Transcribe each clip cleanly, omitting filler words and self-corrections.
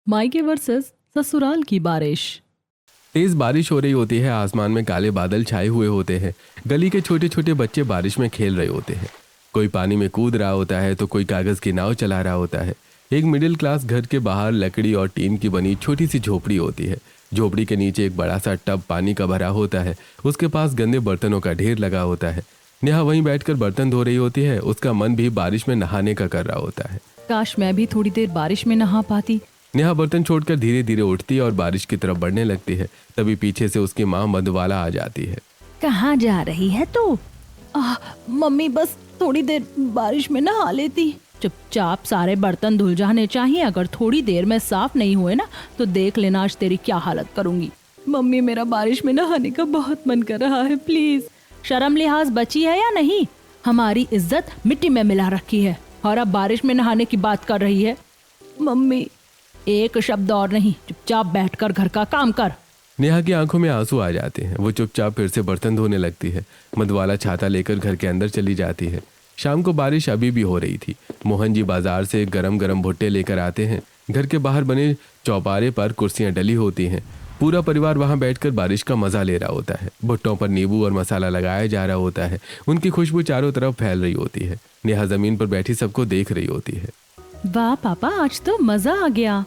मायके वर्सेस ससुराल की बारिश। तेज बारिश हो रही होती है। आसमान में काले बादल छाए हुए होते हैं। गली के छोटे छोटे बच्चे बारिश में खेल रहे होते हैं। कोई पानी में कूद रहा होता है तो कोई कागज की नाव चला रहा होता है। एक मिडिल क्लास घर के बाहर लकड़ी और टीन की बनी छोटी सी झोपड़ी होती है। झोपड़ी के नीचे एक बड़ा सा टब पानी का भरा होता है। उसके पास गंदे बर्तनों का ढेर लगा होता है। नेहा वहीं बैठकर बर्तन धो रही होती है। उसका मन भी बारिश में नहाने का कर रहा होता है। काश मैं भी थोड़ी देर बारिश में नहा पाती। नेहा बर्तन छोड़कर धीरे धीरे उठती है और बारिश की तरफ बढ़ने लगती है। तभी पीछे से उसकी माँ मधुबाला आ जाती है। कहाँ जा रही है तू? मम्मी बस थोड़ी देर बारिश में नहा लेती। चुपचाप सारे बर्तन धुल जाने चाहिए। अगर थोड़ी देर में साफ नहीं हुए ना तो देख लेना आज तेरी क्या हालत करूंगी। मम्मी मेरा बारिश में नहाने का बहुत मन कर रहा है, प्लीज। शर्म लिहाज बची है या नहीं? हमारी इज्जत मिट्टी में मिला रखी है और अब बारिश में नहाने की बात कर रही है। मम्मी एक शब्द और नहीं, चुपचाप बैठकर घर का काम कर। नेहा की आंखों में आंसू आ जाते हैं। वो चुपचाप फिर से बर्तन धोने लगती है। मधुबाला छाता लेकर घर के अंदर चली जाती है। शाम को बारिश अभी भी हो रही थी। मोहन जी बाजार से गरम गरम भुट्टे लेकर आते हैं। घर के बाहर बने चौपारे पर कुर्सियां डली होती हैं। पूरा परिवार वहां बैठकर बारिश का मजा ले रहा होता है। भुट्टों पर नींबू और मसाला लगाया जा रहा होता है। उनकी खुशबू चारों तरफ फैल रही होती है। नेहा जमीन पर बैठी सबको देख रही होती है। वाह पापा, आज तो मजा आ गया।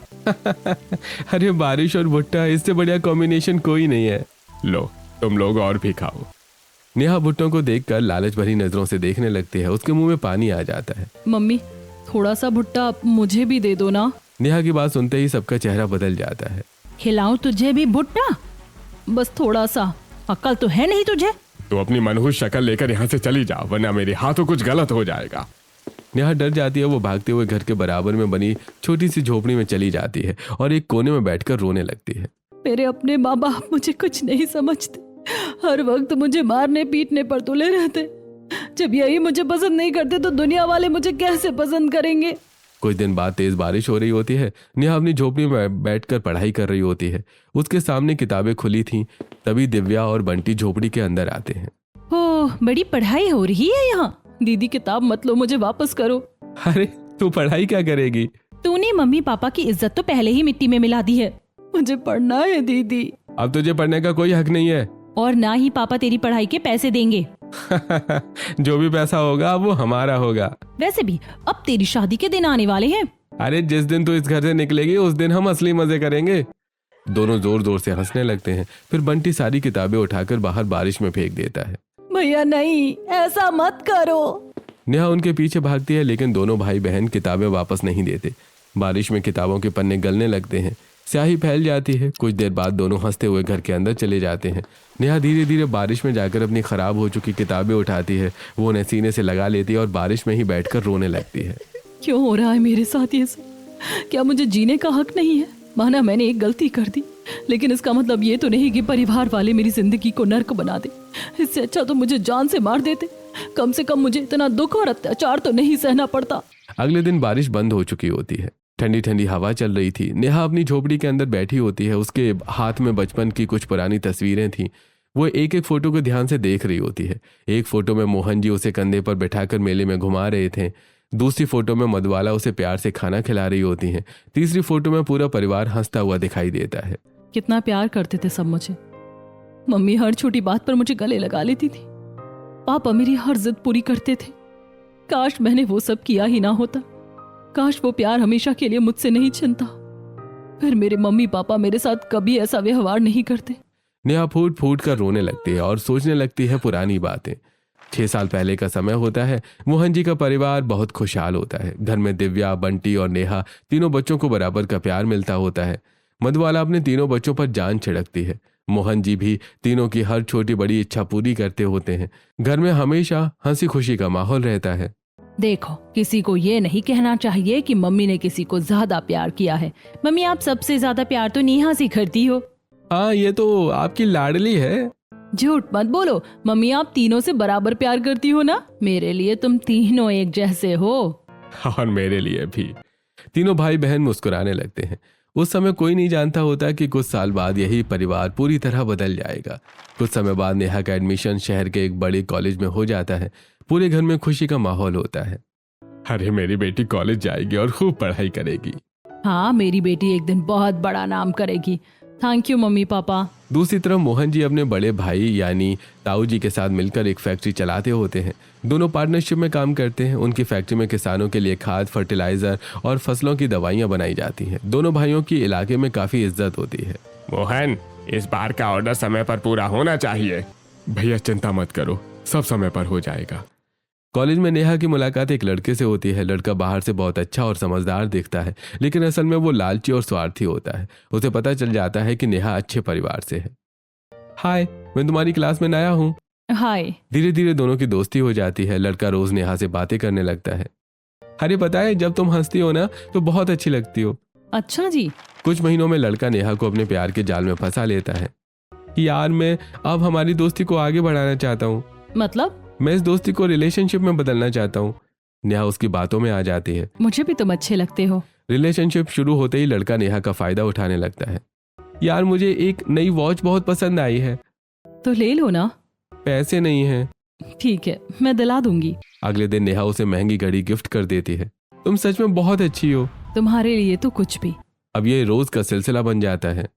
अरे बारिश और भुट्टा, इससे बढ़िया कॉम्बिनेशन कोई नहीं है। लो तुम लोग और भी खाओ। नेहा भुट्टों को देखकर लालच भरी नजरों से देखने लगती है। उसके मुंह में पानी आ जाता है। मम्मी थोड़ा सा भुट्टा मुझे भी दे दो ना। नेहा की बात सुनते ही सबका चेहरा बदल जाता है। खिलाऊं तुझे भी भुट्टा? बस थोड़ा सा, अक्ल तो है नहीं तुझे? तो अपनी मनहूस शक्ल लेकर यहाँ से चली जा, वरना मेरे हाथों कुछ गलत हो जाएगा। नेहा डर जाती है। वो भागते हुए घर के बराबर में बनी छोटी सी झोपड़ी में चली जाती है और एक कोने में बैठकर रोने लगती है। मेरे अपने माँ बाप मुझे कुछ नहीं समझते। हर वक्त मुझे मारने पीटने पर तुले रहते। जब यही मुझे पसंद नहीं करते तो दुनिया वाले मुझे कैसे पसंद करेंगे? कुछ दिन बाद तेज बारिश हो रही होती है। नेहा अपनी झोपड़ी में बैठकर पढ़ाई कर रही होती है। उसके सामने किताबें खुली थीं। तभी दिव्या और बंटी झोपड़ी के अंदर आते हैं। ओह, बड़ी पढ़ाई हो रही है यहाँ। दीदी किताब मत लो, मुझे वापस करो। अरे तू पढ़ाई क्या करेगी? तूने मम्मी पापा की इज्जत तो पहले ही मिट्टी में मिला दी है। मुझे पढ़ना है दीदी। अब तुझे पढ़ने का कोई हक नहीं है। और ना ही पापा तेरी पढ़ाई के पैसे देंगे। जो भी पैसा होगा वो हमारा होगा। वैसे भी अब तेरी शादी के दिन आने वाले हैं। अरे जिस दिन तू इस घर से निकलेगी उस दिन हम असली मजे करेंगे। दोनों जोर जोर से हंसने लगते हैं। फिर बंटी सारी किताबें उठाकर बाहर बारिश में फेंक देता है। भैया नहीं, ऐसा मत करो। नेहा उनके पीछे भागती है लेकिन दोनों भाई बहन किताबें वापस नहीं देते। बारिश में किताबों के पन्ने गलने लगते हैं। स्याही फैल जाती है। कुछ देर बाद दोनों हंसते हुए घर के अंदर चले जाते हैं। नेहा धीरे धीरे बारिश में जाकर अपनी खराब हो चुकी किताबें उठाती है। वो उन्हें सीने से लगा लेती है और बारिश में ही बैठकर रोने लगती है। क्यों हो रहा है मेरे साथ ये सब? क्या मुझे जीने का हक नहीं है? माना मैंने एक गलती कर दी, लेकिन इसका मतलब ये तो नहीं कि परिवार वाले मेरी जिंदगी को नर्क बना दे। इससे अच्छा तो मुझे जान से मार देते। कम से कम मुझे इतना दुख और अत्याचार तो नहीं सहना पड़ता। अगले दिन बारिश बंद हो चुकी होती है। ठंडी ठंडी हवा चल रही थी। नेहा अपनी झोपड़ी के अंदर बैठी होती है। उसके हाथ में बचपन की कुछ पुरानी तस्वीरें थीं। वो एक एक फोटो को ध्यान से देख रही होती है। एक फोटो में मोहन जी उसे कंधे पर बैठाकर मेले में घुमा रहे थे। दूसरी फोटो में मधुबाला उसे प्यार से खाना खिला रही होती हैं। तीसरी फोटो में पूरा परिवार हंसता हुआ दिखाई देता है। कितना प्यार करते थे सब मुझे। मम्मी हर छोटी बात पर मुझे गले लगा लेती थी। पापा मेरी हर जिद पूरी करते थे। काश मैंने वो सब किया ही ना होता। काश वो प्यार हमेशा के लिए मुझसे नहीं छिनता। फिर मेरे मम्मी पापा मेरे साथ कभी ऐसा व्यवहार नहीं करते। नेहा फूट फूट कर रोने लगती है और सोचने लगती है पुरानी बातें। 6 साल पहले का समय होता है। मोहन जी का परिवार बहुत खुशहाल होता है। घर में दिव्या, बंटी और नेहा तीनों बच्चों को बराबर का प्यार मिलता होता है। मधुबाला अपने तीनों बच्चों पर जान छिड़कती है। मोहन जी भी तीनों की हर छोटी बड़ी इच्छा पूरी करते होते हैं। घर में हमेशा हंसी खुशी का माहौल रहता है। देखो, किसी को ये नहीं कहना चाहिए कि मम्मी ने किसी को ज्यादा प्यार किया है। मम्मी आप सबसे ज्यादा प्यार तो नेहा से करती हो। हाँ, ये तो आपकी लाडली है। झूठ मत बोलो, मम्मी आप तीनों से बराबर प्यार करती हो ना। मेरे लिए तुम तीनों एक जैसे हो। और मेरे लिए भी। तीनों भाई बहन मुस्कुराने लगते हैं। उस समय कोई नहीं जानता होता कि कुछ साल बाद यही परिवार पूरी तरह बदल जाएगा। कुछ समय बाद नेहा का एडमिशन शहर के एक बड़े कॉलेज में हो जाता है। पूरे घर में खुशी का माहौल होता है। अरे मेरी बेटी कॉलेज जाएगी और खूब पढ़ाई करेगी। हाँ, मेरी बेटी एक दिन बहुत बड़ा नाम करेगी। Thank you mummy papa. दूसरी तरफ मोहन जी अपने बड़े भाई यानी ताऊ जी के साथ मिलकर एक फैक्ट्री चलाते होते हैं। दोनों पार्टनरशिप में काम करते हैं। उनकी फैक्ट्री में किसानों के लिए खाद, फर्टिलाइजर और फसलों की दवाइयाँ बनाई जाती हैं। दोनों भाइयों की इलाके में काफ़ी इज्जत होती है। मोहन, इस बार का ऑर्डर समय पर पूरा होना चाहिए। भैया चिंता मत करो, सब समय पर हो जाएगा। कॉलेज में नेहा की मुलाकात एक लड़के से होती है। लड़का बाहर से बहुत अच्छा और समझदार दिखता है, लेकिन असल में वो लालची और स्वार्थी होता है। उसे पता चल जाता है कि नेहा अच्छे परिवार से है। हाय, मैं तुम्हारी क्लास में नया हूँ। हाय। धीरे धीरे दोनों की दोस्ती हो जाती है। लड़का रोज नेहा से बातें करने लगता है। अरे पता है, जब तुम हंसती हो ना तो बहुत अच्छी लगती हो। अच्छा जी। कुछ महीनों में लड़का नेहा को अपने प्यार के जाल में फंसा लेता है। यार, मैं अब हमारी दोस्ती को आगे बढ़ाना चाहता हूँ। मतलब? मैं इस दोस्ती को रिलेशनशिप में बदलना चाहता हूँ। नेहा उसकी बातों में आ जाती है। मुझे भी तुम अच्छे लगते हो। रिलेशनशिप शुरू होते ही लड़का नेहा का फायदा उठाने लगता है। यार, मुझे एक नई वॉच बहुत पसंद आई है। तो ले लो ना। पैसे नहीं है। ठीक है, मैं दिला दूंगी। अगले दिन नेहा उसे महंगी घड़ी गिफ्ट कर देती है। तुम सच में बहुत अच्छी हो। तुम्हारे लिए तो कुछ भी। अब ये रोज का सिलसिला बन जाता है।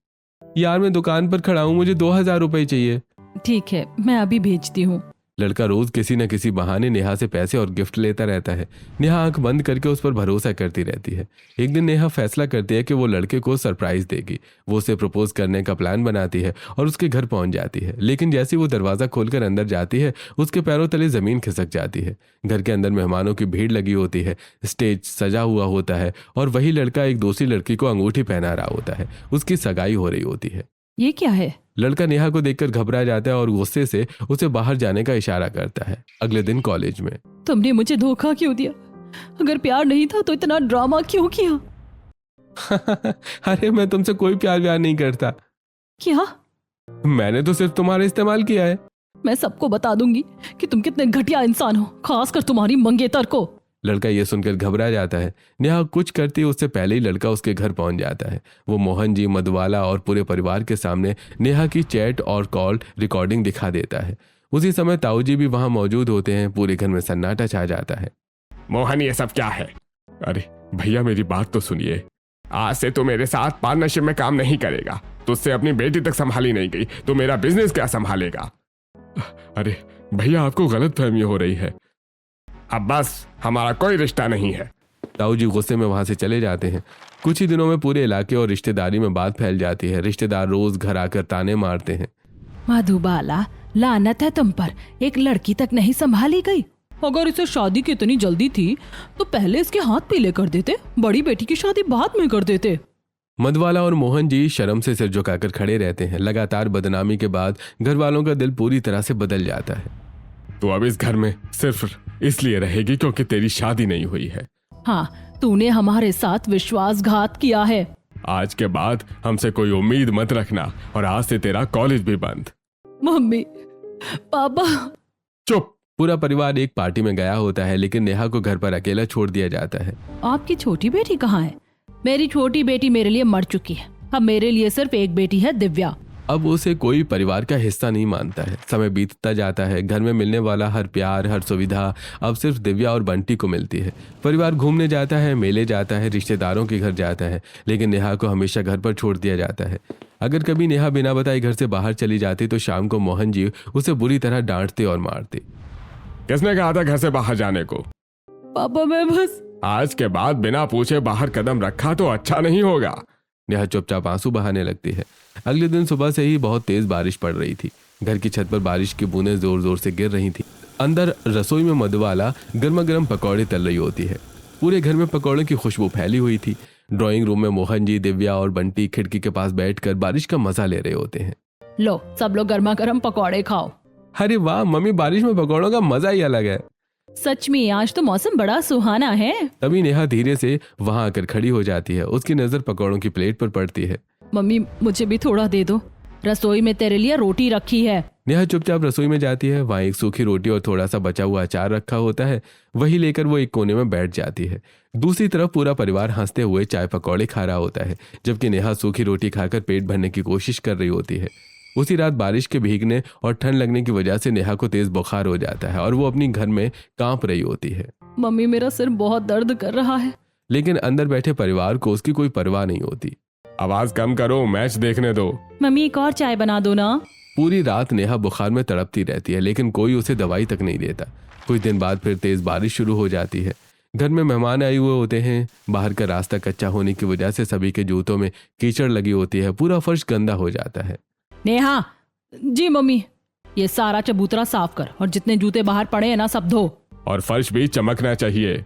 यार, मैं दुकान पर खड़ा हूँ, मुझे 2000 रुपए चाहिए। ठीक है, मैं अभी भेजती हूँ। लड़का रोज किसी न किसी बहाने नेहा से पैसे और गिफ्ट लेता रहता है। नेहा आंख बंद करके उस पर भरोसा करती रहती है। एक दिन नेहा फैसला करती है कि वो लड़के को सरप्राइज देगी। वो उसे प्रपोज करने का प्लान बनाती है और उसके घर पहुंच जाती है। लेकिन जैसे ही वो दरवाजा खोलकर अंदर जाती है, उसके पैरों तले जमीन खिसक जाती है। घर के अंदर मेहमानों की भीड़ लगी होती है। स्टेज सजा हुआ होता है और वही लड़का एक दूसरी लड़की को अंगूठी पहना रहा होता है। उसकी सगाई हो रही होती है। ये क्या है? लड़का नेहा को देखकर घबरा जाता है और गुस्से से उसे बाहर जाने का इशारा करता है। अगले दिन कॉलेज में। तुमने मुझे धोखा क्यों दिया? अगर प्यार नहीं था तो इतना ड्रामा क्यों किया? अरे, मैं तुमसे कोई प्यार व्यार नहीं करता। क्या? मैंने तो सिर्फ तुम्हारा इस्तेमाल किया है। मैं सबको बता दूंगी कि तुम कितने घटिया इंसान हो, खासकर तुम्हारी मंगेतर को। लड़का ये सुनकर घबरा जाता है। नेहा कुछ करती है उससे पहले ही लड़का उसके घर पहुंच जाता है। वो मोहन जी, मधुबाला और पूरे परिवार के सामने नेहा की चैट और कॉल रिकॉर्डिंग दिखा देता है। उसी समय ताऊ जी भी वहां मौजूद होते हैं। पूरे घर में सन्नाटा छा जाता है। मोहन, ये सब क्या है? अरे भैया, मेरी बात तो सुनिए। आज से तो मेरे साथ पार्टनरशिप में काम नहीं करेगा। तुझसे अपनी बेटी तक संभाली नहीं गई तो मेरा बिजनेस क्या संभालेगा? अरे भैया, आपको गलतफहमी हो रही है। अब बस, हमारा कोई रिश्ता नहीं है। ताऊ जी गुस्से में वहां से चले जाते हैं। कुछ ही दिनों में पूरे इलाके और रिश्तेदारी में बात फैल जाती है। रिश्तेदार रोज घर आकर ताने मारते हैं। मधुबाला, लानत है तुम पर, एक लड़की तक नहीं संभाली गई। अगर इसे शादी की इतनी जल्दी थी तो पहले इसके हाथ पीले कर देते, बड़ी बेटी की शादी बाद में कर देते। मधुबाला और मोहन जी शर्म से सिर झुकाकर खड़े रहते हैं। लगातार बदनामी के बाद घर वालों का दिल पूरी तरह से बदल जाता है। तो अब इस घर में सिर्फ इसलिए रहेगी क्योंकि तेरी शादी नहीं हुई है। हाँ, तूने हमारे साथ विश्वासघात किया है। आज के बाद हमसे कोई उम्मीद मत रखना और आज से तेरा कॉलेज भी बंद। मम्मी, पापा। चुप। पूरा परिवार एक पार्टी में गया होता है, लेकिन नेहा को घर पर अकेला छोड़ दिया जाता है। आपकी छोटी बेटी कहाँ है? मेरी छोटी बेटी मेरे लिए मर चुकी है। अब मेरे लिए सिर्फ एक बेटी है, दिव्या। अब उसे कोई परिवार का हिस्सा नहीं मानता है। समय बीतता जाता है। घर में मिलने वाला हर प्यार, हर सुविधा अब सिर्फ दिव्या और बंटी को मिलती है। परिवार घूमने जाता है, मेले जाता है, रिश्तेदारों के घर जाता है, लेकिन नेहा को हमेशा घर पर छोड़ दिया जाता है। अगर कभी नेहा बिना बताए घर से बाहर चली जाती तो शाम को मोहन जी उसे बुरी तरह डांटते और मारते। किसने कहा था घर से बाहर जाने को? पापा, मैं बस। आज के बाद बिना पूछे बाहर कदम रखा तो अच्छा नहीं होगा। नेहा चुपचाप आंसू बहाने लगती है। अगले दिन सुबह से ही बहुत तेज बारिश पड़ रही थी। घर की छत पर बारिश की बूंदें जोर जोर से गिर रही थी। अंदर रसोई में मधुबाला गर्मा गर्म पकौड़े तल रही होती है। पूरे घर में पकौड़े की खुशबू फैली हुई थी। ड्राइंग रूम में मोहन जी, दिव्या और बंटी खिड़की के पास बैठकर बारिश का मजा ले रहे होते हैं। लो, सब लोग गर्मा गर्म पकौड़े खाओ। अरे वाह मम्मी, बारिश में पकौड़ों का मजा ही अलग है। सच में आज तो मौसम बड़ा सुहाना है। तभी नेहा धीरे से वहां आकर खड़ी हो जाती है। उसकी नजर पकौड़ों की प्लेट पर पड़ती है। मम्मी, मुझे भी थोड़ा दे दो, रसोई में तेरे लिए रोटी रखी है। नेहा चुपचाप रसोई में जाती है। वहां एक सूखी रोटी और थोड़ा सा बचा हुआ अचार रखा होता है। वही लेकर वो एक कोने में बैठ जाती है। दूसरी तरफ पूरा परिवार हंसते हुए चाय पकौड़े खा रहा होता है, जबकि नेहा सूखी रोटी खाकर पेट भरने की कोशिश कर रही होती है। उसी रात बारिश के भीगने और ठंड लगने की वजह से नेहा को तेज बुखार हो जाता है और वो अपनी घर में कांप रही होती है। मम्मी, मेरा सिर बहुत दर्द कर रहा है। लेकिन अंदर बैठे परिवार को उसकी कोई परवाह नहीं होती। आवाज कम करो, मैच देखने दो। मम्मी एक और चाय बना दो ना। पूरी रात नेहा बुखार में तड़पती रहती है, लेकिन कोई उसे दवाई तक नहीं देता। कुछ दिन बाद फिर तेज बारिश शुरू हो जाती है। घर में मेहमान आए हुए होते हैं। बाहर का रास्ता कच्चा होने की वजह से सभी के जूतों में कीचड़ लगी होती है। पूरा फर्श गंदा हो जाता है। नेहा। जी मम्मी। ये सारा चबूतरा साफ कर और जितने जूते बाहर पड़े हैं ना सब धो। और फर्श भी चमकना चाहिए।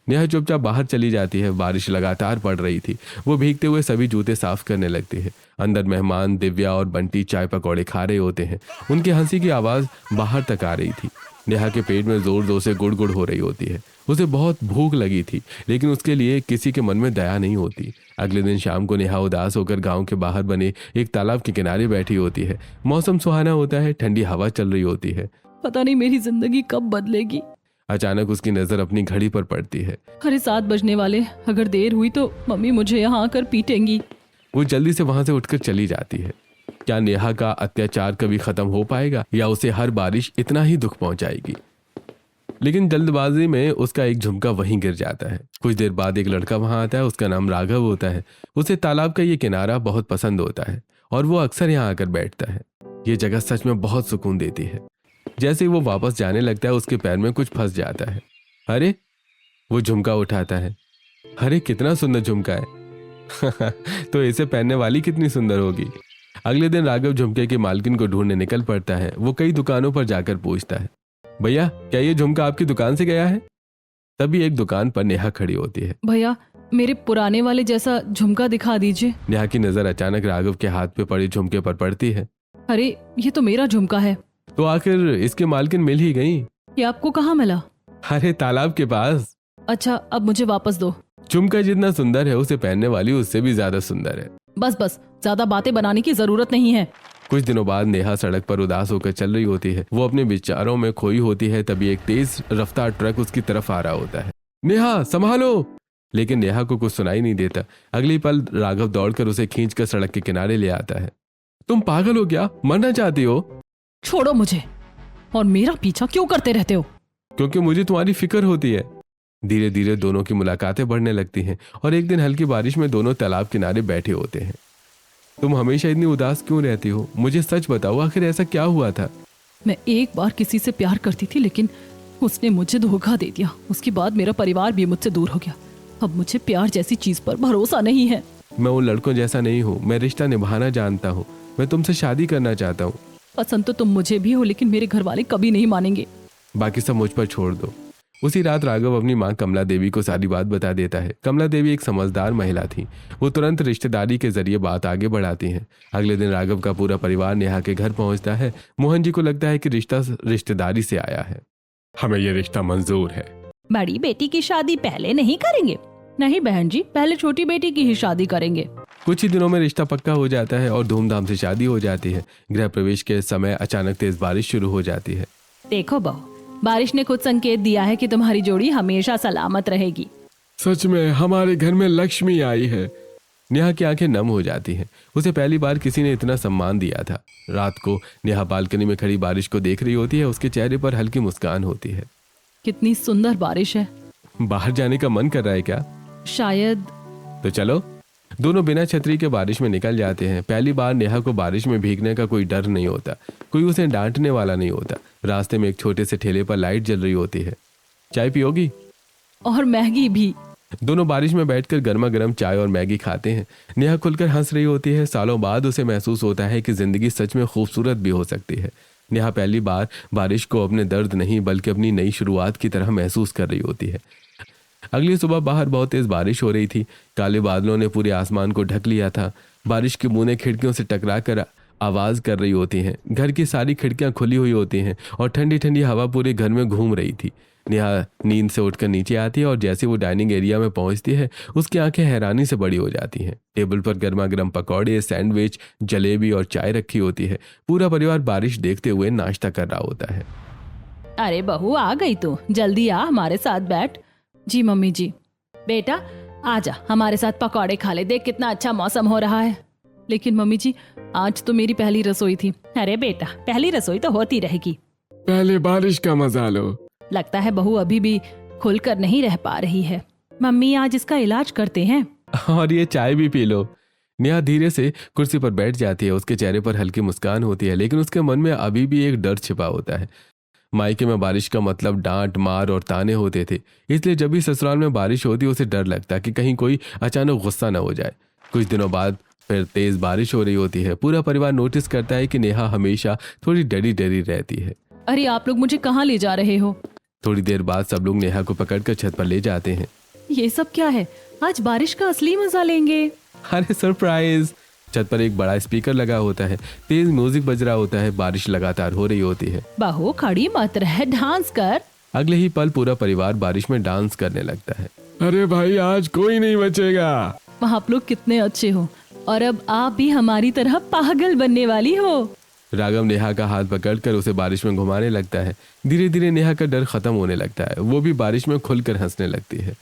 नेहा चुपचाप बाहर चली जाती है। बारिश लगातार पड़ रही थी। वो भीगते हुए सभी जूते साफ करने लगती है। अंदर मेहमान दिव्या और बंटी चाय पकौड़े खा रहे होते हैं। उनकी हंसी की आवाज बाहर तक आ रही थी। नेहा के पेट में जोर जोर से गुड़ गुड़ हो रही होती है। उसे बहुत भूख लगी थी, लेकिन उसके लिए किसी के मन में दया नहीं होती। अगले दिन शाम को नेहा उदास होकर गांव के बाहर बने एक तालाब के किनारे बैठी होती है। मौसम सुहाना होता है, ठंडी हवा चल रही होती है। पता नहीं मेरी जिंदगी कब बदलेगी। अचानक उसकी नजर अपनी घड़ी पर पड़ती है। अरे 7 बजने वाले, अगर देर हुई तो मम्मी मुझे यहाँ आकर पीटेंगी। वो जल्दी से वहां से उठकर चली जाती है। क्या नेहा का अत्याचार कभी खत्म हो पाएगा या उसे हर बारिश इतना ही दुख पहुंचाएगी? लेकिन जल्दबाजी में उसका एक झुमका वहीं गिर जाता है। कुछ देर बाद एक लड़का वहां आता है। उसका नाम राघव होता है। उसे तालाब का ये किनारा बहुत पसंद होता है और वो अक्सर यहाँ आकर बैठता है। ये जगह सच में बहुत सुकून देती है। जैसे ही वो वापस जाने लगता है, उसके पैर में कुछ फंस जाता है। अरे, वो झुमका उठाता है। अरे कितना सुंदर झुमका है। तो इसे पहनने वाली कितनी सुंदर होगी। अगले दिन राघव झुमके की मालकिन को ढूंढने निकल पड़ता है। वो कई दुकानों पर जाकर पूछता है, भैया क्या ये झुमका आपकी दुकान से गया है? तभी एक दुकान पर नेहा खड़ी होती है। भैया मेरे पुराने वाले जैसा झुमका दिखा दीजिए। नेहा की नजर अचानक राघव के हाथ पे पड़े झुमके पर पड़ती है। अरे ये तो मेरा झुमका है। तो आखिर इसकी मालकिन मिल ही गई। ये आपको कहाँ मिला? अरे तालाब के पास। अच्छा अब मुझे वापस दो। झुमका जितना सुंदर है, उसे पहनने वाली उससे भी ज्यादा सुंदर है। बस बस, ज्यादा बातें बनाने की जरूरत नहीं है। कुछ दिनों बाद नेहा सड़क पर उदास होकर चल रही होती है। वो अपने विचारों में खोई होती है। तभी एक तेज रफ्तार ट्रक उसकी तरफ आ रहा होता है। नेहा संभालो! लेकिन नेहा को कुछ सुनाई नहीं देता। अगली पल राघव दौड़कर उसे खींचकर सड़क के किनारे ले आता है। तुम पागल हो क्या? मरना चाहती हो? छोड़ो मुझे, और मेरा पीछा क्यों करते रहते हो? क्योंकि मुझे तुम्हारी फिक्र होती है। धीरे धीरे दोनों की मुलाकातें बढ़ने लगती हैं और एक दिन हल्की बारिश में दोनों तालाब किनारे बैठे होते हैं। तुम हमेशा इतनी उदास क्यों रहती हो? मुझे सच बताओ, आखिर ऐसा क्या हुआ था? मैं एक बार किसी से प्यार करती थी, लेकिन उसने मुझे धोखा दे दिया। उसके बाद मेरा परिवार भी मुझसे दूर हो गया। अब मुझे प्यार जैसी चीज पर भरोसा नहीं है। मैं उन लड़कों जैसा नहीं हूँ। मैं रिश्ता निभाना जानता हूँ। मैं तुमसे शादी करना चाहता हूँ। पसंद तो तुम मुझे भी हो, लेकिन मेरे घर वाले कभी नहीं मानेंगे। बाकी सब मुझ पर छोड़ दो। उसी रात राघव अपनी माँ कमला देवी को सारी बात बता देता है। कमला देवी एक समझदार महिला थी। वो तुरंत रिश्तेदारी के जरिए बात आगे बढ़ाती हैं। अगले दिन राघव का पूरा परिवार नेहा के घर पहुंचता है। मोहन जी को लगता है कि रिश्ता रिश्तेदारी से आया है। हमें ये रिश्ता मंजूर है। बड़ी बेटी की शादी पहले नहीं करेंगे? नहीं बहन जी, पहले छोटी बेटी की ही शादी करेंगे। कुछ ही दिनों में रिश्ता पक्का हो जाता है और धूमधाम से शादी हो जाती है। गृह प्रवेश के समय अचानक तेज बारिश शुरू हो जाती है। देखो बहू, बारिश ने खुद संकेत दिया है कि तुम्हारी जोड़ी हमेशा सलामत रहेगी। सच में हमारे घर में लक्ष्मी आई है। नेहा की आंखें नम हो जाती हैं। उसे पहली बार किसी ने इतना सम्मान दिया था। रात को नेहा बालकनी में खड़ी बारिश को देख रही होती है। उसके चेहरे पर हल्की मुस्कान होती है। कितनी सुंदर बारिश है। बाहर जाने का मन कर रहा है क्या? शायद। तो चलो। दोनों बिना छतरी के बारिश में निकल जाते हैं। पहली बार नेहा को बारिश में भीगने का कोई डर नहीं होता। कोई उसे डांटने वाला नहीं होता। रास्ते में एक छोटे से ठेले पर लाइट जल रही होती है। चाय पियोगी? और मैगी भी। दोनों बारिश में बैठकर गर्मा गर्म चाय और मैगी खाते हैं। नेहा खुलकर हंस रही होती है। सालों बाद उसे महसूस होता है कि जिंदगी सच में खूबसूरत भी हो सकती है। नेहा पहली बार बारिश को अपने दर्द नहीं बल्कि अपनी नई शुरुआत की तरह महसूस कर रही होती है। अगली सुबह बाहर बहुत तेज बारिश हो रही थी। काले बादलों ने पूरे आसमान को ढक लिया था। बारिश की बूंदें खिड़कियों से टकराकर आवाज कर रही होती हैं। घर की सारी खिड़कियां खुली हुई होती हैं और ठंडी ठंडी हवा पूरे घर में घूम रही थी। नेहा नींद से उठकर नीचे आती है और जैसे वो डाइनिंग एरिया में पहुंचती है, उसकी आंखें हैरानी से बड़ी हो जाती हैं। टेबल पर गर्मा गर्म पकौड़े, सैंडविच, जलेबी और चाय रखी होती है। पूरा परिवार बारिश देखते हुए नाश्ता कर रहा होता है। अरे बहू आ गई तू, जल्दी आ हमारे साथ बैठ। जी मम्मी जी। बेटा आजा हमारे साथ पकौड़े खा ले, देख कितना अच्छा मौसम हो रहा है। लेकिन मम्मी जी आज तो मेरी पहली रसोई थी। अरे बेटा पहली रसोई तो होती रहेगी। पहले बारिश का मजा लो। लगता है बहू अभी भी खुलकर नहीं रह पा रही है। मम्मी आज इसका इलाज करते हैं। और ये चाय भी पी लो। नेहा धीरे से कुर्सी पर बैठ जाती है। उसके चेहरे पर हल्की मुस्कान होती है, लेकिन उसके मन में अभी भी एक डर छिपा होता है। मायके में बारिश का मतलब डांट, मार और ताने होते थे, इसलिए जब भी ससुराल में बारिश होती उसे डर लगता कि कहीं कोई अचानक गुस्सा न हो जाए। कुछ दिनों बाद फिर तेज बारिश हो रही होती है। पूरा परिवार नोटिस करता है कि नेहा हमेशा थोड़ी डरी डरी रहती है। अरे आप लोग मुझे कहाँ ले जा रहे हो? थोड़ी देर बाद सब लोग नेहा को पकड़कर छत पर ले जाते हैं। ये सब क्या है? आज बारिश का असली मजा लेंगे। अरे सरप्राइज! छत पर एक बड़ा स्पीकर लगा होता है, तेज म्यूजिक बज रहा होता है, बारिश लगातार हो रही होती है। बहू खड़ी मत रह, डांस कर। अगले ही पल पूरा परिवार बारिश में डांस करने लगता है। अरे भाई आज कोई नहीं बचेगा। आप लोग कितने अच्छे हो, और अब आप भी हमारी तरह पागल बनने वाली हो। राघव नेहा का हाथ पकड़कर उसे बारिश में घुमाने लगता है। धीरे धीरे नेहा का डर खत्म होने लगता है। वो भी बारिश में खुलकर हंसने लगती है।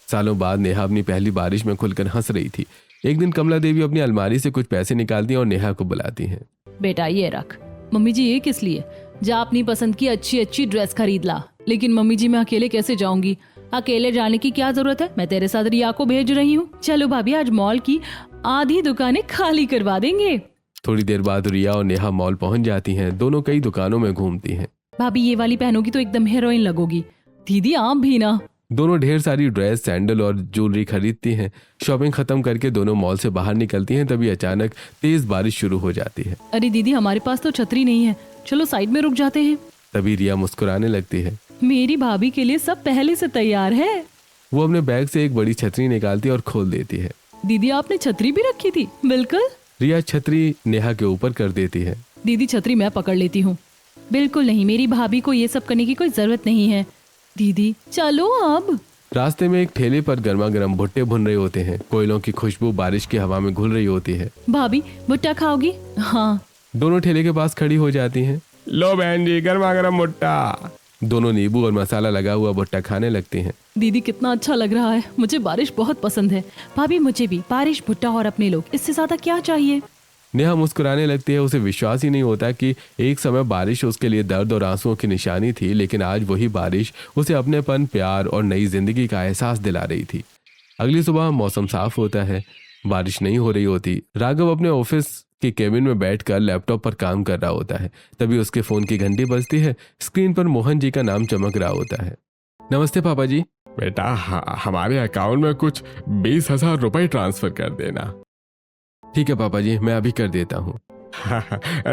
सालों बाद नेहा अपनी पहली बारिश में खुलकर हंस रही थी। एक दिन कमला देवी अपनी अलमारी से कुछ पैसे निकालती हैं और नेहा को बुलाती हैं। बेटा ये रख। मम्मी जी ये किस लिए? जा अपनी पसंद की अच्छी अच्छी ड्रेस खरीद ला। लेकिन मम्मी जी मैं अकेले कैसे जाऊंगी? अकेले जाने की क्या जरूरत है? मैं तेरे साथ रिया को भेज रही हूँ। चलो भाभी आज मॉल की आधी दुकानें खाली करवा देंगे। थोड़ी देर बाद रिया और नेहा मॉल पहुंच जाती हैं। दोनों कई दुकानों में घूमती हैं। भाभी ये वाली पहनोगी तो एकदम हीरोइन लगोगी। दीदी आप भी ना। दोनों ढेर सारी ड्रेस, सैंडल और ज्वेलरी खरीदती हैं। शॉपिंग खत्म करके दोनों मॉल से बाहर निकलती हैं। तभी अचानक तेज बारिश शुरू हो जाती है। अरे दीदी हमारे पास तो छतरी नहीं है, चलो साइड में रुक जाते हैं। तभी रिया मुस्कुराने लगती है। मेरी भाभी के लिए सब पहले से तैयार है। वो अपने बैग से एक बड़ी छतरी निकालती है और खोल देती है। दीदी आपने छतरी भी रखी थी? बिल्कुल। रिया छतरी नेहा के ऊपर कर देती है। दीदी छतरी मैं पकड़ लेती हूँ। बिल्कुल नहीं, मेरी भाभी को ये सब करने की कोई जरूरत नहीं है। दीदी चलो अब। रास्ते में एक ठेले पर गर्मा गर्म भुट्टे भुन रहे होते हैं। कोयलों की खुशबू बारिश की हवा में घुल रही होती है। भाभी भुट्टा खाओगी? हाँ। दोनों ठेले के पास खड़ी हो जाती हैं। लो बहन जी गर्मा गर्म भुट्टा। दोनों नींबू और मसाला लगा हुआ भुट्टा खाने लगती हैं। दीदी कितना अच्छा लग रहा है, मुझे बारिश बहुत पसंद है। भाभी मुझे भी बारिश, भुट्टा और अपने लोग, इससे ज्यादा क्या चाहिए? नेहा मुस्कुराने लगती है। उसे विश्वास ही नहीं होता कि एक समय बारिश उसके लिए दर्द और आंसुओं की निशानी थी, लेकिन आज वही बारिश उसे अपनेपन, प्यार और नई जिंदगी का एहसास दिला रही थी। अगली सुबह मौसम साफ होता है, बारिश नहीं हो रही होती। राघव अपने ऑफिस के केबिन में बैठकर लैपटॉप पर काम कर रहा होता है। तभी उसके फोन की घंटी बजती है। स्क्रीन पर मोहन जी का नाम चमक रहा होता है। नमस्ते पापा जी। बेटा हमारे अकाउंट में कुछ 20,000 रुपए ट्रांसफर कर देना। ठीक है पापा जी, मैं अभी कर देता हूँ।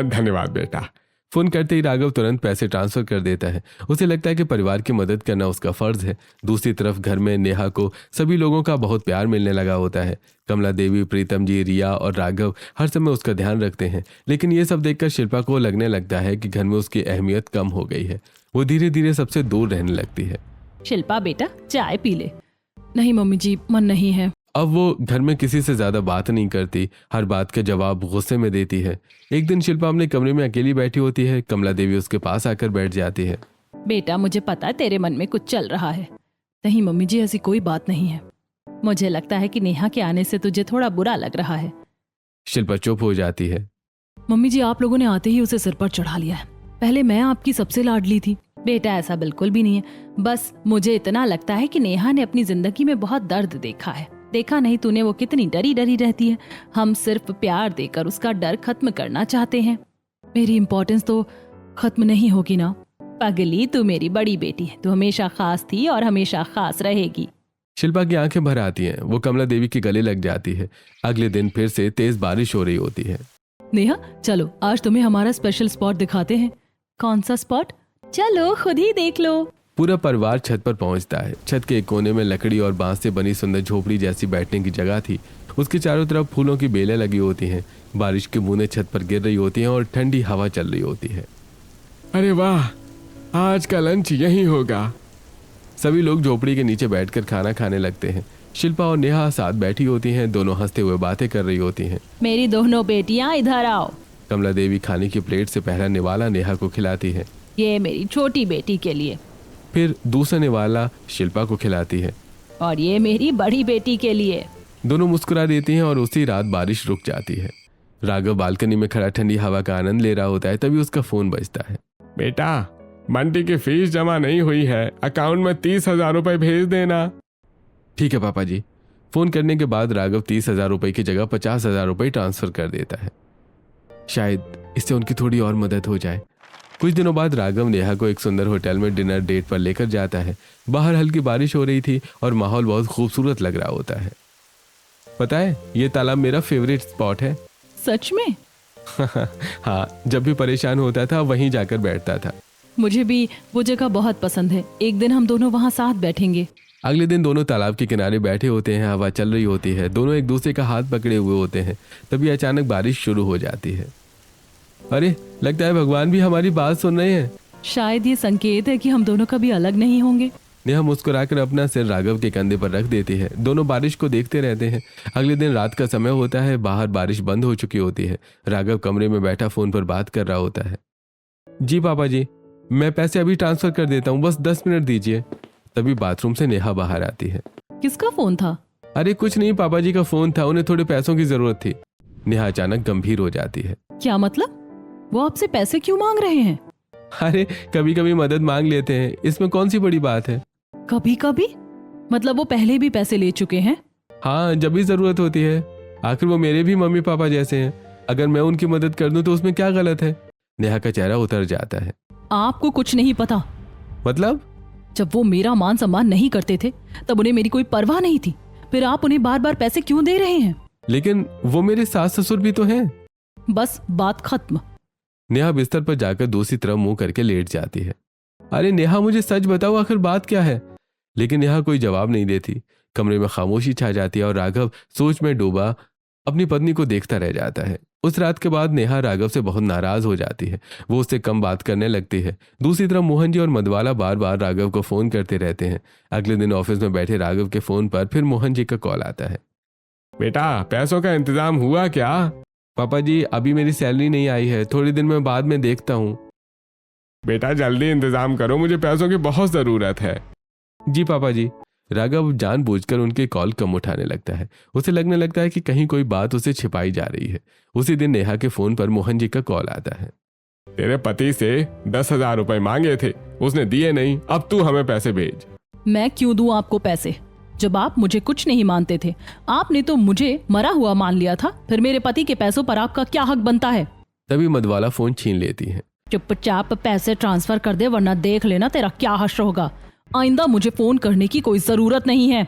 धन्यवाद बेटा। फोन करते ही राघव तुरंत पैसे ट्रांसफर कर देता है। उसे लगता है कि परिवार की मदद करना उसका फर्ज है। दूसरी तरफ घर में नेहा को सभी लोगों का बहुत प्यार मिलने लगा होता है। कमला देवी, प्रीतम जी, रिया और राघव हर समय उसका ध्यान रखते हैं। लेकिन ये सब देखकर शिल्पा को लगने लगता है कि घर में उसकी अहमियत कम हो गई है। वो धीरे धीरे सबसे दूर रहने लगती है। शिल्पा बेटा चाय पी ले। नहीं मम्मी जी मन नहीं है। अब वो घर में किसी से ज्यादा बात नहीं करती, हर बात का जवाब गुस्से में देती है। एक दिन शिल्पा अपने कमरे में अकेली बैठी होती है। कमला देवी उसके पास आकर बैठ जाती है। बेटा मुझे पता है तेरे मन में कुछ चल रहा है। नहीं मम्मी जी ऐसी कोई बात नहीं है। मुझे लगता है कि नेहा के आने से तुझे थोड़ा बुरा लग रहा है। शिल्पा चुप हो जाती है। मम्मी जी आप लोगों ने आते ही उसे सिर पर चढ़ा लिया है। पहले मैं आपकी सबसे लाडली थी। बेटा ऐसा बिल्कुल भी नहीं है। बस मुझे इतना लगता है कि नेहा ने अपनी जिंदगी में बहुत दर्द देखा है। देखा नहीं तूने वो कितनी डरी डरी रहती है। हम सिर्फ प्यार देकर उसका डर खत्म करना चाहते हैं। मेरी इम्पोर्टेंस तो खत्म नहीं होगी ना। पगली तू मेरी बड़ी बेटी है, तू हमेशा खास थी और हमेशा खास रहेगी। शिल्पा की आंखें भर आती हैं। वो कमला देवी के गले लग जाती है। अगले दिन फिर से तेज बारिश हो रही होती है। नेहा चलो आज तुम्हें हमारा स्पेशल स्पॉट दिखाते हैं। कौन सा स्पॉट? चलो खुद ही देख लो। पूरा परिवार छत पर पहुंचता है। छत के एक कोने में लकड़ी और बांस से बनी सुंदर झोपड़ी जैसी बैठने की जगह थी। उसके चारों तरफ फूलों की बेलें लगी होती हैं। बारिश की बूंदें छत पर गिर रही होती हैं और ठंडी हवा चल रही होती है। अरे वाह, आज का लंच यहीं होगा। सभी लोग झोपड़ी के नीचे बैठकर खाना खाने लगते हैं। शिल्पा और नेहा साथ बैठी होती हैं। दोनों हंसते हुए बातें कर रही होती हैं। मेरी दोनों बेटियां इधर आओ। कमला देवी खाने की प्लेट से पहला निवाला नेहा को खिलाती है। ये मेरी छोटी बेटी के लिए। फिर दूसरा निवाला शिल्पा को खिलाती है। और ये मेरी बड़ी बेटी के लिए। दोनों मुस्कुरा देती हैं और उसी रात बारिश रुक जाती है। राघव बालकनी में खड़ा ठंडी हवा का आनंद ले रहा होता है। तभी उसका फोन बजता है। बेटा बंटी की फीस जमा नहीं हुई है, अकाउंट में 30,000 रुपए भेज देना। ठीक है पापा जी। फोन करने के बाद राघव 30,000 रुपए की जगह 50,000 रुपए ट्रांसफर कर देता है। शायद इससे उनकी थोड़ी और मदद हो जाए। कुछ दिनों बाद राघव नेहा को एक सुंदर होटल में डिनर डेट पर लेकर जाता है। बाहर हल्की बारिश हो रही थी और माहौल बहुत खूबसूरत लग रहा होता है। पता है, ये तालाब मेरा फेवरेट स्पॉट है। सच में? हाँ, जब भी परेशान होता था वहीं जाकर बैठता था। मुझे भी वो जगह बहुत पसंद है। एक दिन हम दोनों वहाँ साथ बैठेंगे। अगले दिन दोनों तालाब के किनारे बैठे होते हैं। हवा चल रही होती है। दोनों एक दूसरे का हाथ पकड़े हुए होते हैं। तभी अचानक बारिश शुरू हो जाती है। अरे, लगता है भगवान भी हमारी बात सुन रहे हैं। शायद ये संकेत है कि हम दोनों कभी अलग नहीं होंगे। नेहा मुस्कुराकर अपना सिर राघव के कंधे पर रख देती है। दोनों बारिश को देखते रहते हैं। अगले दिन रात का समय होता है। बाहर बारिश बंद हो चुकी होती है। राघव कमरे में बैठा फोन पर बात कर रहा होता है। जी पापा जी, मैं पैसे अभी ट्रांसफर कर देता हूँ, बस 10 मिनट दीजिए। तभी बाथरूम से नेहा बाहर आती है। किसका फोन था? अरे कुछ नहीं, पापा जी का फोन था, उन्हें थोड़े पैसों की जरूरत थी। नेहा अचानक गंभीर हो जाती है। क्या मतलब? वो आपसे पैसे क्यों मांग रहे हैं? अरे कभी कभी मदद मांग लेते हैं, इसमें कौन सी बड़ी बात है। कभी कभी मतलब वो पहले भी पैसे ले चुके हैं? हाँ, जब भी जरूरत होती है। आखिर वो मेरे भी मम्मी पापा जैसे हैं। अगर मैं उनकी मदद कर दूं तो उसमें क्या गलत है। नेहा का चेहरा उतर जाता है। आपको कुछ नहीं पता। मतलब? जब वो मेरा मान सम्मान नहीं करते थे तब उन्हें मेरी कोई परवाह नहीं थी। फिर आप उन्हें बार बार पैसे क्यों दे रहे हैं? लेकिन वो मेरे सास ससुर भी तो हैं। बस बात खत्म। नेहा बिस्तर पर जाकर दूसरी तरफ मुंह करके लेट जाती है। अरे नेहा, मुझे सच बताओ, आखिर बात क्या है। लेकिन नेहा कोई जवाब नहीं देती। कमरे में खामोशी छा जाती है और राघव सोच में डूबा अपनी पत्नी को देखता रह जाता है। उस रात के बाद नेहा राघव से बहुत नाराज हो जाती है। वो उससे कम बात करने लगती है। दूसरी तरफ मोहन जी और मधवाला बार बार राघव को फोन करते रहते हैं। अगले दिन ऑफिस में बैठे राघव के फोन पर फिर मोहन जी का कॉल आता है। बेटा, पैसों का इंतजाम हुआ क्या? पापा जी, अभी मेरी सैलरी नहीं आई है, थोड़ी दिन में बाद में देखता हूँ। बेटा जल्दी इंतजाम करो, मुझे पैसों की बहुत जरूरत है। जी पापा जी। राघव जानबूझकर उनके कॉल कम उठाने लगता है। उसे लगने लगता है कि कहीं कोई बात उसे छिपाई जा रही है। उसी दिन नेहा के फोन पर मोहन जी का कॉल आता है। तेरे पति से 10,000 रुपए मांगे थे, उसने दिए नहीं, अब तू हमें पैसे भेज। मैं क्यों दूं आपको पैसे? जब आप मुझे कुछ नहीं मानते थे, आपने तो मुझे मरा हुआ मान लिया था। फिर मेरे पति के पैसों पर आपका क्या हक बनता है? तभी मधवाला फोन छीन लेती है। चुपचाप पैसे ट्रांसफर कर दे, वरना देख लेना तेरा क्या हश्र होगा। आइंदा मुझे फोन करने की कोई जरूरत नहीं है।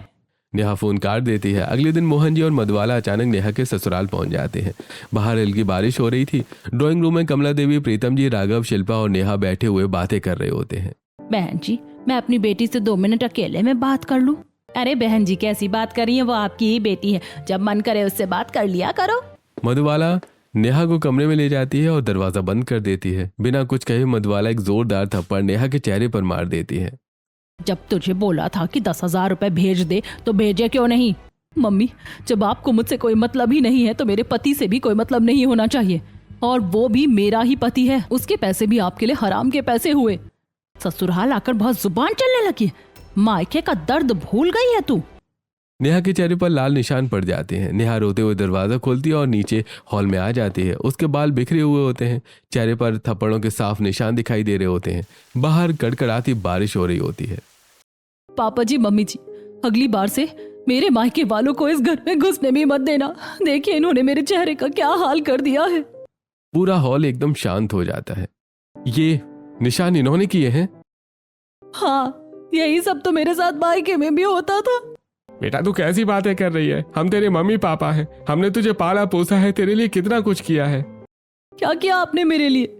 नेहा फोन काट देती है। अगले दिन मोहन जी और मधवाला अचानक नेहा के ससुराल पहुंच जाते हैं। बाहर हल्की बारिश हो रही थी। ड्राइंग रूम में कमला देवी, प्रीतम जी, राघव, शिल्पा और नेहा बैठे हुए बातें कर रहे होते हैं। बहन जी, मैं अपनी बेटी से 2 मिनट अकेले में बात कर लूं? अरे बहन जी, कैसी बात कर रही है? वो आपकी ही बेटी है, जब मन करे उससे बात कर लिया करो। मधुबाला नेहा को कमरे में ले जाती है और दरवाजा बंद कर देती है। बिना कुछ कहे मधुबाला एक जोरदार थप्पड़ नेहा के चेहरे पर मार देती है। जब तुझे बोला था कि 10,000 रुपए भेज दे तो भेजे क्यों नहीं? मम्मी, जब आपको मुझसे कोई मतलब ही नहीं है तो मेरे पति से भी कोई मतलब नहीं होना चाहिए। और वो भी मेरा ही पति है। उसके पैसे भी आपके लिए हराम के पैसे हुए। ससुराल आकर बहुत जुबान चलने लगी। मायके का दर्द भूल गई है तू? नेहा के चेहरे पर लाल निशान पड़ जाते हैं। नेहा रोते हुए दरवाजा खोलती है और नीचे हॉल में आ जाती है। उसके बाल बिखरे हुए होते हैं। चेहरे पर थप्पड़ों के साफ निशान दिखाई दे रहे होते हैं। बाहर कड़कड़ाती बारिश हो रही होती है। पापा जी, मम्मी जी, अगली बार से मेरे मायके वालों को इस घर में घुसने भी मत देना। देखिए इन्होंने मेरे चेहरे का क्या हाल कर दिया है। पूरा हॉल एकदम शांत हो जाता है। ये निशान इन्होंने किए हैं? हाँ, यही सब तो मेरे साथ मायके में भी होता था। बेटा तू कैसी बातें कर रही है? हम तेरे मम्मी पापा हैं, हमने तुझे पाला पोसा है, तेरे लिए कितना कुछ किया है। क्या किया आपने मेरे लिए?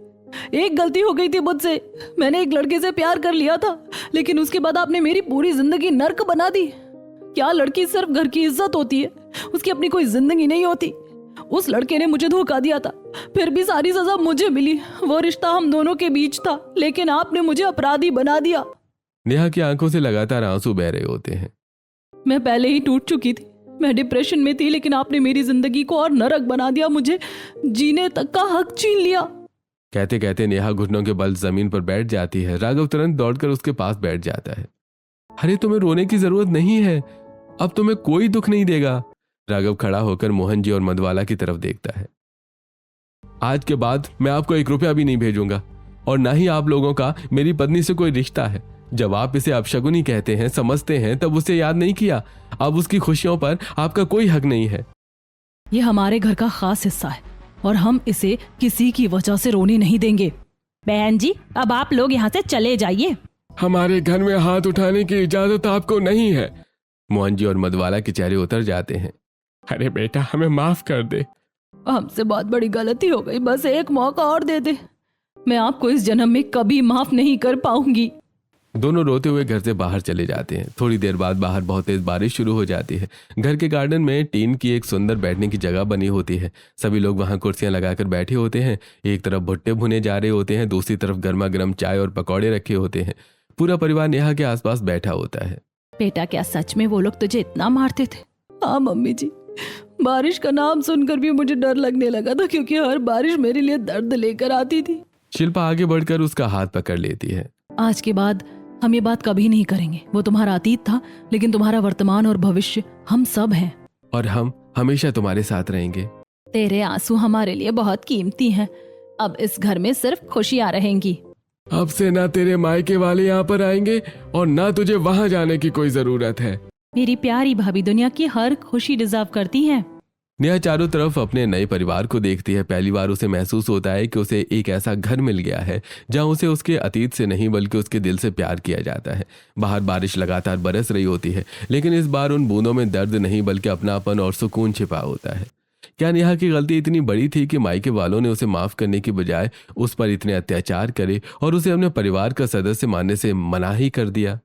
एक गलती हो गई थी मुझसे। मैंने एक लड़के से प्यार कर लिया था, लेकिन उसके बाद आपने मेरी पूरी जिंदगी नर्क बना दी। क्या लड़की सिर्फ घर की इज्जत होती है? उसकी अपनी कोई जिंदगी नहीं होती। उस लड़के ने मुझे धोखा दिया था, फिर भी सारी सजा मुझे मिली। वो रिश्ता हम दोनों के बीच था, लेकिन आपने मुझे अपराधी बना दिया। नेहा की आंखों से लगातार आंसू बह रहे होते हैं। मैं पहले ही टूट चुकी थी, मैं डिप्रेशन में थी, लेकिन आपने मेरी जिंदगी को और नरक बना दिया। मुझे जीने तक का हक छीन लिया। कहते कहते नेहा घुटनों के बल जमीन पर बैठ जाती है। राघव तुरंत दौड़कर उसके पास बैठ जाता है। अरे तुम्हें रोने की जरूरत नहीं है, अब तुम्हें कोई दुख नहीं देगा। राघव खड़ा होकर मोहन जी और मधवाला की तरफ देखता है। आज के बाद मैं आपको 1 रुपया भी नहीं भेजूंगा और ना ही आप लोगों का मेरी पत्नी से कोई रिश्ता है। जब आप इसे अपशगुनी कहते हैं, समझते हैं, तब उसे याद नहीं किया। अब उसकी खुशियों पर आपका कोई हक नहीं है। ये हमारे घर का खास हिस्सा है और हम इसे किसी की वजह से रोने नहीं देंगे। बहन जी, अब आप लोग यहाँ से चले जाइए। हमारे घर में हाथ उठाने की इजाजत आपको नहीं है। मोहन जी और मधुबाला के चेहरे उतर जाते हैं। अरे बेटा, हमें माफ कर दे। हमसे बहुत बड़ी गलती हो गई, बस एक मौका और दे दे। मैं आपको इस जन्म में कभी माफ नहीं कर पाऊंगी। दोनों रोते हुए घर से बाहर चले जाते हैं। थोड़ी देर बाद बाहर बहुत तेज बारिश शुरू हो जाती है। घर के गार्डन में टीन की एक सुंदर बैठने की जगह बनी होती है। सभी लोग वहां कुर्सियां लगाकर बैठे होते हैं। एक तरफ भुट्टे भुने जा रहे होते हैं, दूसरी तरफ गर्मा गर्म चाय और पकौड़े रखे होते हैं। पूरा परिवार नेहा के आसपास बैठा होता है। बेटा, क्या सच में वो लोग तुझे इतना मारते थे? हाँ मम्मी जी, बारिश का नाम सुनकर भी मुझे डर लगने लगा था, क्योंकि हर बारिश मेरे लिए दर्द लेकर आती थी। शिल्पा आगे बढ़कर उसका हाथ पकड़ लेती है। आज के बाद हम ये बात कभी नहीं करेंगे। वो तुम्हारा अतीत था, लेकिन तुम्हारा वर्तमान और भविष्य हम सब हैं। और हम हमेशा तुम्हारे साथ रहेंगे। तेरे आंसू हमारे लिए बहुत कीमती हैं। अब इस घर में सिर्फ खुशियां रहेंगी। अब से ना तेरे मायके वाले यहाँ पर आएंगे और ना तुझे वहां जाने की कोई जरूरत है। मेरी प्यारी भाभी दुनिया की हर खुशी डिजर्व करती हैं। नेहा चारों तरफ अपने नए परिवार को देखती है। पहली बार उसे महसूस होता है कि उसे एक ऐसा घर मिल गया है जहां उसे उसके अतीत से नहीं बल्कि उसके दिल से प्यार किया जाता है। बाहर बारिश लगातार बरस रही होती है, लेकिन इस बार उन बूंदों में दर्द नहीं बल्कि अपनापन और सुकून छिपा होता है। क्या नेहा की गलती इतनी बड़ी थी कि मायके वालों ने उसे माफ करने की बजाय उस पर इतने अत्याचार करे और उसे अपने परिवार का सदस्य मानने से मना ही कर दिया?